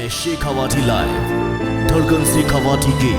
है शेखावाटी लाइव, धड़कन शेखावाटी की।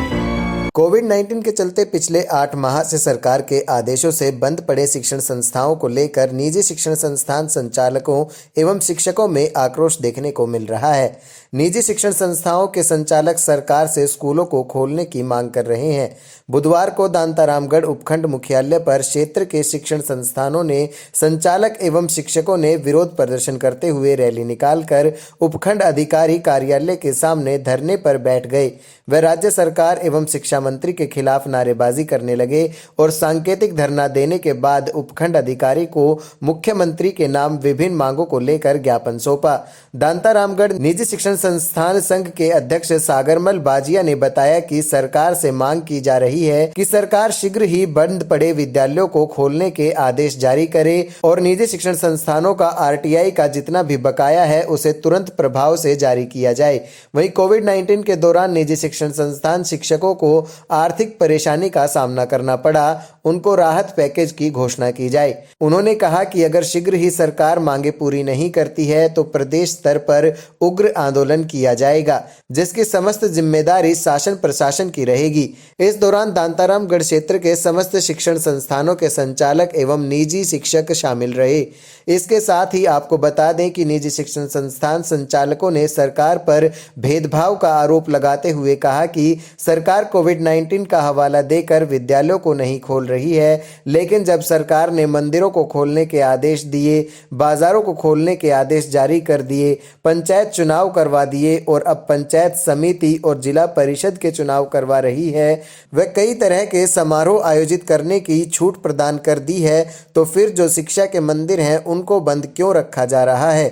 कोविड-19 के चलते पिछले 8 माह से सरकार के आदेशों से बंद पड़े शिक्षण संस्थाओं को लेकर निजी शिक्षण संस्थान संचालकों एवं शिक्षकों में आक्रोश देखने को मिल रहा है। निजी शिक्षण संस्थाओं के संचालक सरकार से स्कूलों को खोलने की मांग कर रहे हैं। बुधवार को दांतारामगढ़ उपखंड मुख्यालय पर क्षेत्र के शिक्षण संस्थानों ने संचालक एवं शिक्षकों ने विरोध प्रदर्शन करते हुए रैली निकालकर उपखंड अधिकारी कार्यालय के सामने धरने पर बैठ गए। वे राज्य सरकार एवं शिक्षा मंत्री के खिलाफ नारेबाजी करने लगे और सांकेतिक धरना देने के बाद उपखंड अधिकारी को मुख्यमंत्री के नाम विभिन्न मांगों को लेकर ज्ञापन सौंपा। दांतारामगढ़ निजी शिक्षण संस्थान संघ के अध्यक्ष सागरमल बाजिया ने बताया कि सरकार से मांग की जा रही है कि सरकार शीघ्र ही बंद पड़े विद्यालयों को खोलने के आदेश जारी करे और निजी शिक्षण संस्थानों का आरटीआई का जितना भी बकाया है उसे तुरंत प्रभाव से जारी किया जाए। वहीं कोविड-19 के दौरान निजी शिक्षण संस्थान शिक्षकों को आर्थिक परेशानी का सामना करना पड़ा, उनको राहत पैकेज की घोषणा की जाए। उन्होंने कहा कि अगर शीघ्र ही सरकार मांगे पूरी नहीं करती है तो प्रदेश स्तर पर उग्र आंदोलन किया जाएगा, जिसकी समस्त जिम्मेदारी शासन प्रशासन की रहेगी। इस दौरान दांतारामगढ़ क्षेत्र के समस्त शिक्षण संस्थानों के संचालक एवं निजी शिक्षक शामिल रहे। इसके साथ ही आपको बता दें कि निजी शिक्षण संस्थान संचालकों ने सरकार पर भेदभाव का आरोप लगाते हुए कहा कि सरकार कोविड-19 का हवाला देकर विद्यालयों को नहीं खोल रही है, लेकिन जब सरकार ने मंदिरों को खोलने के आदेश दिए, बाजारों को खोलने के आदेश जारी कर दिए, पंचायत चुनाव करवा दिए और अब पंचायत समिति और जिला परिषद के चुनाव करवा रही है, वह कई तरह के समारोह आयोजित करने की छूट प्रदान कर दी है, तो फिर जो शिक्षा के मंदिर हैं उनको बंद क्यों रखा जा रहा है।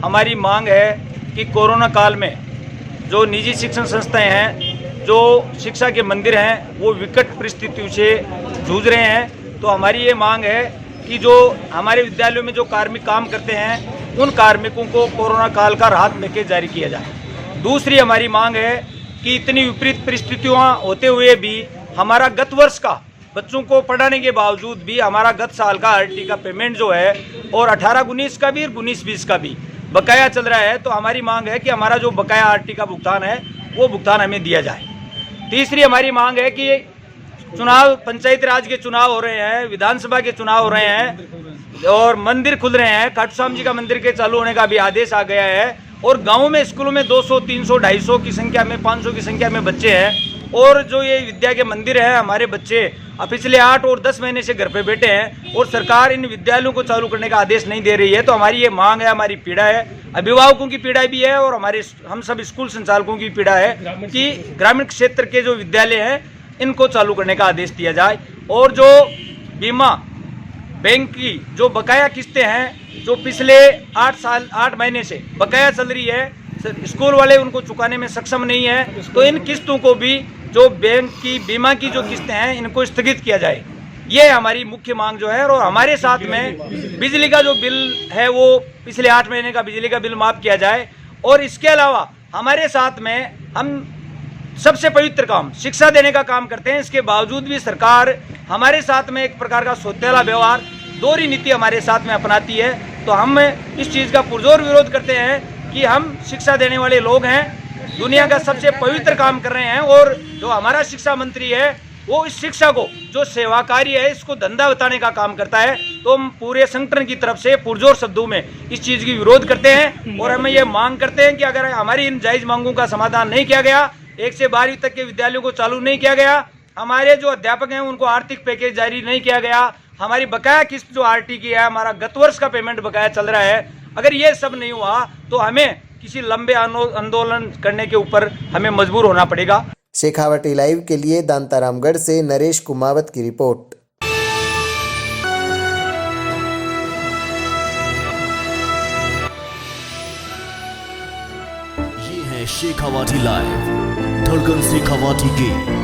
हमारी मांग है कि कोरोना काल में जो निजी शिक्षण संस्थाएं हैं, जो शिक्षा के मंदिर हैं, वो विकट परिस्थितियों से जूझ रहे हैं। तो हमारी ये मांग है कि जो हमारे विद्यालयों में जो कार्मिक काम करते हैं उन कार्मिकों को कोरोना काल का राहत पैकेज जारी किया जाए। दूसरी हमारी मांग है कि इतनी विपरीत परिस्थितियाँ होते हुए भी हमारा गत वर्ष का बच्चों को पढ़ाने के बावजूद भी हमारा गत साल का आरटी का पेमेंट जो है और 18-19 का भी और 19-20 का भी बकाया चल रहा है। तो हमारी मांग है कि हमारा जो बकाया आरटी का भुगतान है वो भुगतान हमें दिया जाए। तीसरी हमारी मांग है कि चुनाव, पंचायती राज के चुनाव हो रहे हैं, विधानसभा के चुनाव हो रहे हैं और मंदिर खुल रहे हैं। खाटू श्याम जी का मंदिर के चालू होने का भी आदेश आ गया है और गाँव में स्कूलों में 200, 300, 250 की संख्या में, 500 की संख्या में बच्चे हैं और जो ये विद्या के मंदिर है, हमारे बच्चे पिछले 8 और 10 महीने से घर पे बैठे हैं और सरकार इन विद्यालयों को चालू करने का आदेश नहीं दे रही है। तो हमारी ये मांग है, हमारी पीड़ा है, अभिभावकों की पीड़ा भी है और हम सब स्कूल संचालकों की पीड़ा है कि ग्रामीण क्षेत्र के जो विद्यालय हैं इनको चालू करने का आदेश दिया जाए। और जो बीमा बैंक की जो बकाया किस्तें हैं, जो पिछले 8 महीने से बकाया चल रही है, स्कूल वाले उनको चुकाने में सक्षम नहीं है, तो इन किस्तों को भी, जो बैंक की बीमा की जो किस्तें हैं, इनको स्थगित किया जाए। ये हमारी मुख्य मांग जो है। और हमारे साथ में बिजली का जो बिल है वो पिछले 8 महीने का बिजली का बिल माफ़ किया जाए। और इसके अलावा हमारे साथ में हम सबसे पवित्र काम शिक्षा देने का काम करते हैं, इसके बावजूद भी सरकार हमारे साथ में एक प्रकार का सौतेला व्यवहार, दोहरी नीति हमारे साथ में अपनाती है। तो हम इस चीज़ का पुरजोर विरोध करते हैं कि हम शिक्षा देने वाले लोग हैं, दुनिया का सबसे पवित्र काम कर रहे हैं और जो हमारा शिक्षा मंत्री है वो इस शिक्षा को, जो सेवा कार्य है, इसको धंधा बताने का काम करता है। तो हम पूरे संगठन की तरफ से पुरजोर शब्दों में इस चीज़ की विरोध करते हैं और हमें ये मांग करते हैं कि अगर हमारी इन जायज़ मांगों का समाधान नहीं किया गया, 1 से 12वीं तक के विद्यालयों को चालू नहीं किया गया, हमारे जो अध्यापक हैं उनको आर्थिक पैकेज जारी नहीं किया गया, हमारी बकाया किस्त जो आरटी की है, हमारा गत वर्ष का पेमेंट बकाया चल रहा है, अगर ये सब नहीं हुआ तो हमें किसी लंबे आंदोलन करने के ऊपर हमें मजबूर होना पड़ेगा। शेखावाटी लाइव के लिए दांतारामगढ़ से नरेश कुमावत की रिपोर्ट। ये है शेखावाटी लाइव, धड़कन शेखावाटी की।